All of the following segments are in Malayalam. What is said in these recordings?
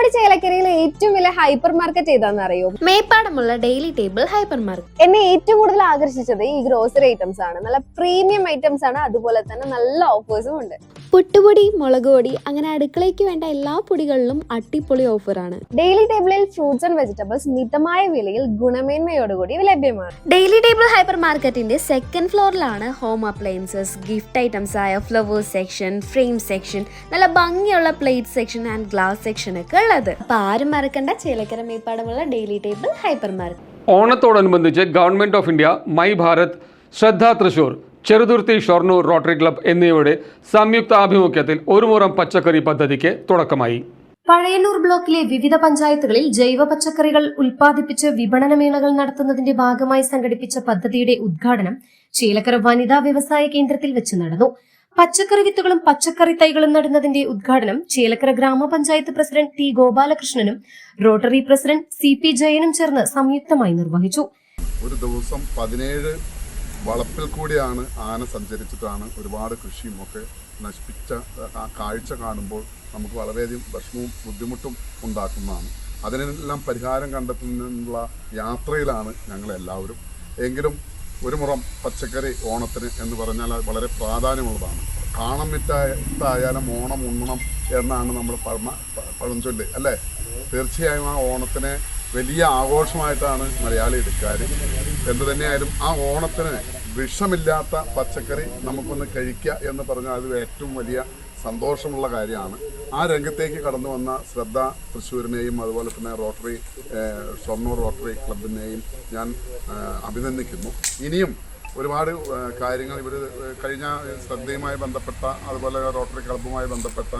നമ്മുടെ ചേലക്കരയിലെ ഏറ്റവും വലിയ ഹൈപ്പർ മാർക്കറ്റ് ഏതാണെന്ന് അറിയോ? മേപ്പാടമുള്ള ഡെയിലി ടേബിൾ ഹൈപ്പർ മാർക്കറ്റ്. എന്നെ ഏറ്റവും കൂടുതൽ ആകർഷിച്ചത് ഈ ഗ്രോസറി ഐറ്റംസ് ആണ്. നല്ല പ്രീമിയം ഐറ്റംസ് ആണ്, അതുപോലെ തന്നെ നല്ല ഓഫേഴ്സും ഉണ്ട്. പുട്ടുപൊടി, മുളക് പൊടി, അങ്ങനെ അടുക്കളയ്ക്ക് വേണ്ട എല്ലാ പൊടികളിലും അടിപൊളി ഓഫറാണ്. ഡെയിലി ടേബിളിൽ ഫ്രൂട്ട്സ് ആൻഡ് വെജിറ്റബിൾസ് മിതമായ വിലയിൽ ഗുണമേന്മയോടുകൂടി ലഭ്യമാണ്. ഡെയിലി ടേബിൾ ഹൈപ്പർ മാർക്കറ്റിന്റെ സെക്കൻഡ് ഫ്ലോറിലാണ് ഹോം അപ്ലയൻസസ്, ഗിഫ്റ്റ് ഐറ്റംസ് ആയ ഫ്ലവേഴ്സ് സെക്ഷൻ, ഫ്രെയിം സെക്ഷൻ, നല്ല ഭംഗിയുള്ള plate section and glass section ഒക്കെ ഉള്ളത്. അപ്പൊ ആരും മറക്കണ്ട, ചേലക്കര മേപ്പാടമുള്ള ഡെയിലി ടേബിൾ ഹൈപ്പർ മാർക്കറ്റ്. ഓണത്തോടനുബന്ധിച്ച് government of India, my Bharat, Shraddha Thrissur, Cheruthuruthy Shoranur Rotary Club എന്നിവയുടെ സംയുക്ത ആഭിമുഖ്യത്തിൽ ഒരു മുറം പച്ചക്കറി പദ്ധതിക്ക് തുടക്കമായി. പഴയന്നൂർ ബ്ലോക്കിലെ വിവിധ പഞ്ചായത്തുകളിൽ ജൈവ പച്ചക്കറികൾ ഉൽപ്പാദിപ്പിച്ച് വിപണന മേളകൾ നടത്തുന്നതിന്റെ ഭാഗമായി സംഘടിപ്പിച്ച പദ്ധതിയുടെ ഉദ്ഘാടനം ചേലക്കര വനിതാ വ്യവസായ കേന്ദ്രത്തിൽ വെച്ച് നടന്നു. പച്ചക്കറി വിത്തുകളും പച്ചക്കറി തൈകളും നടുന്നതിന്റെ ഉദ്ഘാടനം ചേലക്കര ഗ്രാമപഞ്ചായത്ത് പ്രസിഡന്റ് ടി ഗോപാലകൃഷ്ണനും റോട്ടറി പ്രസിഡന്റ് CP ജയനും ചേർന്ന് സംയുക്തമായി നിർവഹിച്ചു. ഒരു ദിവസം 17 വളപ്പിൽ കൂടിയാണ് ആന സഞ്ചരിച്ചിട്ടാണ് ഒരുപാട് കൃഷിയും ഒക്കെ നശിപ്പിച്ച ആ കാഴ്ച കാണുമ്പോൾ നമുക്ക് വളരെയധികം വിഷമവും ബുദ്ധിമുട്ടും ഉണ്ടാക്കുന്നതാണ്. അതിനെല്ലാം പരിഹാരം കണ്ടെത്തുന്നതിനുള്ള യാത്രയിലാണ് ഞങ്ങളെല്ലാവരും. എങ്കിലും ഒരു മുറം പച്ചക്കറി ഓണത്തിന് എന്ന് പറഞ്ഞാൽ വളരെ പ്രാധാന്യമുള്ളതാണ്. കാണം വിറ്റായാലും ഓണം ഉണ്ണണം എന്നാണ് നമ്മൾ പഴഞ്ചൊല്ല് അല്ലേ? തീർച്ചയായും ആ ഓണത്തിന് വലിയ ആഘോഷമായിട്ടാണ് മലയാളി എടുക്കാറ്. എന്തു തന്നെയായാലും ആ ഓണത്തിന് വിഷമില്ലാത്ത പച്ചക്കറി നമുക്കൊന്ന് കഴിക്കുക എന്ന് പറഞ്ഞാൽ അത് ഏറ്റവും വലിയ സന്തോഷമുള്ള കാര്യമാണ്. ആ രംഗത്തേക്ക് കടന്നു വന്ന ശ്രദ്ധ തൃശ്ശൂരിനെയും അതുപോലെ തന്നെ റോട്ടറി ഷൊർണൂർ റോട്ടറി ക്ലബിനെയും ഞാൻ അഭിനന്ദിക്കുന്നു. ഇനിയും ഒരുപാട് കാര്യങ്ങൾ ഇവർ കഴിഞ്ഞ ശ്രദ്ധയുമായി ബന്ധപ്പെട്ട അതുപോലെ റോട്ടറി ക്ലബ്ബുമായി ബന്ധപ്പെട്ട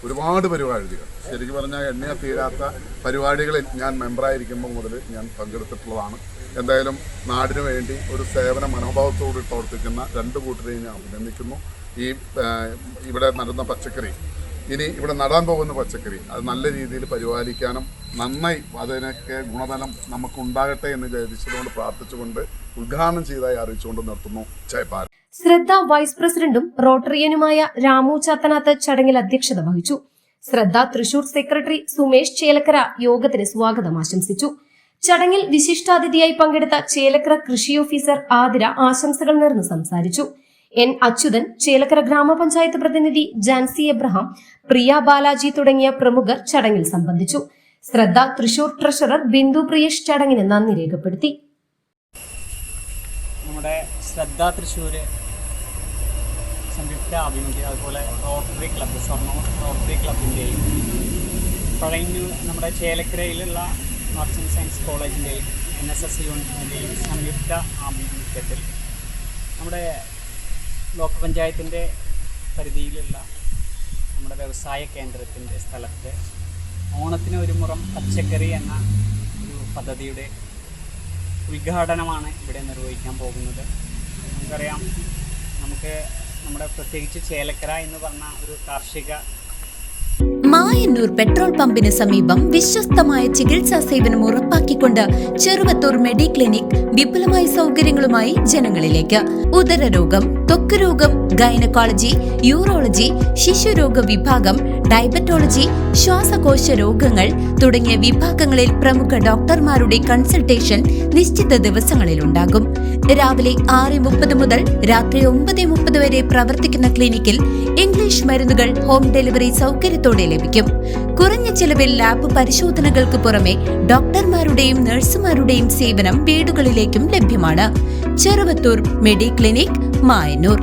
ഒരുപാട് പരിപാടികൾ, ശരിക്കും പറഞ്ഞാൽ എണ്ണ തീരാത്ത പരിപാടികളിൽ ഞാൻ മെമ്പറായിരിക്കുമ്പോൾ മുതൽ ഞാൻ പങ്കെടുത്തിട്ടുള്ളതാണ്. എന്തായാലും നാടിനു വേണ്ടി ഒരു സേവന മനോഭാവത്തോട് പ്രവർത്തിക്കുന്ന രണ്ട് കൂട്ടരെയും ഞാൻ അഭിനന്ദിക്കുന്നു. ഇവിടെ നടുന്ന പച്ചക്കറി, ഇനി ഇവിടെ നടാൻ പോകുന്ന പച്ചക്കറി അത് നല്ല രീതിയിൽ പരിപാലിക്കാനും നന്നായി അതിനൊക്കെ ഗുണഫലം നമുക്കുണ്ടാകട്ടെ എന്ന് വിചാരിച്ചതുകൊണ്ട് പ്രാർത്ഥിച്ചുകൊണ്ട് ഉദ്ഘാടനം ചെയ്തതായി അറിയിച്ചുകൊണ്ട് നിർത്തുന്നു. ജയ് ഭാരത്. ശ്രദ്ധ വൈസ് പ്രസിഡന്റും റോട്ടറിയനുമായ രാമു ചാത്തനാത്ത് ചടങ്ങിൽ അധ്യക്ഷത വഹിച്ചു. ശ്രദ്ധ തൃശൂർ സെക്രട്ടറി സുമേഷ് ചേലക്കര യോഗത്തിന് സ്വാഗതം ആശംസിച്ചു. ചടങ്ങിൽ വിശിഷ്ടാതിഥിയായി പങ്കെടുത്ത ചേലക്കര കൃഷി ഓഫീസർ ആതിര ആശംസകൾ നേർന്ന് സംസാരിച്ചു. N. അച്യുതൻ, ചേലക്കര ഗ്രാമപഞ്ചായത്ത് പ്രതിനിധി ജാൻസി എബ്രഹാം, പ്രിയ ബാലാജി തുടങ്ങിയ പ്രമുഖർ ചടങ്ങിൽ സംബന്ധിച്ചു. ശ്രദ്ധ തൃശൂർ ട്രഷറർ ബിന്ദു പ്രിയേഷ് ചടങ്ങിന് നന്ദി രേഖപ്പെടുത്തി. നമ്മുടെ ശ്രദ്ധ തൃശ്ശൂര് സംയുക്ത ആഭിമുഖ്യം, അതുപോലെ റോട്ടറി ക്ലബ്ബ്, ഷൊർണൂർ റോട്ടറി ക്ലബിൻ്റെയും പഴയന്നൂർ നമ്മുടെ ചേലക്കരയിലുള്ള മർച്ചന്റ് സയൻസ് കോളേജിൻ്റെയും NSS യൂണിറ്റിൻ്റെയും സംയുക്ത ആഭിമുഖ്യത്തിൽ നമ്മുടെ ബ്ലോക്ക് പഞ്ചായത്തിൻ്റെ പരിധിയിലുള്ള നമ്മുടെ വ്യവസായ കേന്ദ്രത്തിൻ്റെ സ്ഥലത്ത് ഓണത്തിന് ഒരു മുറം പച്ചക്കറി എന്ന ഒരു പദ്ധതിയുടെ ഉദ്ഘാടനമാണ് ഇവിടെ നിർവഹിക്കാൻ പോകുന്നത്. നമുക്കറിയാം, നമ്മുടെ പ്രത്യേകിച്ച് ചേലക്കര എന്ന് പറഞ്ഞ ഒരു കാർഷിക മായന്നൂർ പെട്രോൾ പമ്പിന് സമീപം വിശ്വസ്തമായ ചികിത്സാ സേവനം ഉറപ്പാക്കിക്കൊണ്ട് ചെറുവത്തൂർ മെഡി ക്ലിനിക് വിപുലമായ സൗകര്യങ്ങളുമായി ജനങ്ങളിലേക്ക്. ഉദരരോഗം, ത്വക്ക് രോഗം, ഗൈനക്കോളജി, യൂറോളജി, ശിശുരോഗ വിഭാഗം, ഡയബറ്റോളജി, ശ്വാസകോശ രോഗങ്ങൾ തുടങ്ങിയ വിഭാഗങ്ങളിൽ പ്രമുഖ ഡോക്ടർമാരുടെ കൺസൾട്ടേഷൻ നിശ്ചിത ദിവസങ്ങളിൽ ഉണ്ടാകും. രാവിലെ 6:30 മുതൽ രാത്രി 9:30 വരെ പ്രവർത്തിക്കുന്ന ക്ലിനിക്കിൽ ഇംഗ്ലീഷ് മരുന്നുകൾ ഹോം ഡെലിവറി സൗകര്യത്തോടെ ലഭിക്കും. കുറഞ്ഞ ചെലവിൽ ലാബ് പരിശോധനകൾക്ക് പുറമെ ഡോക്ടർമാരുടെയും നഴ്സുമാരുടെയും സേവനം വീടുകളിലേക്കും ലഭ്യമാണ്. ചെറുവത്തൂർ മെഡി ക്ലിനിക്, മായന്നൂർ.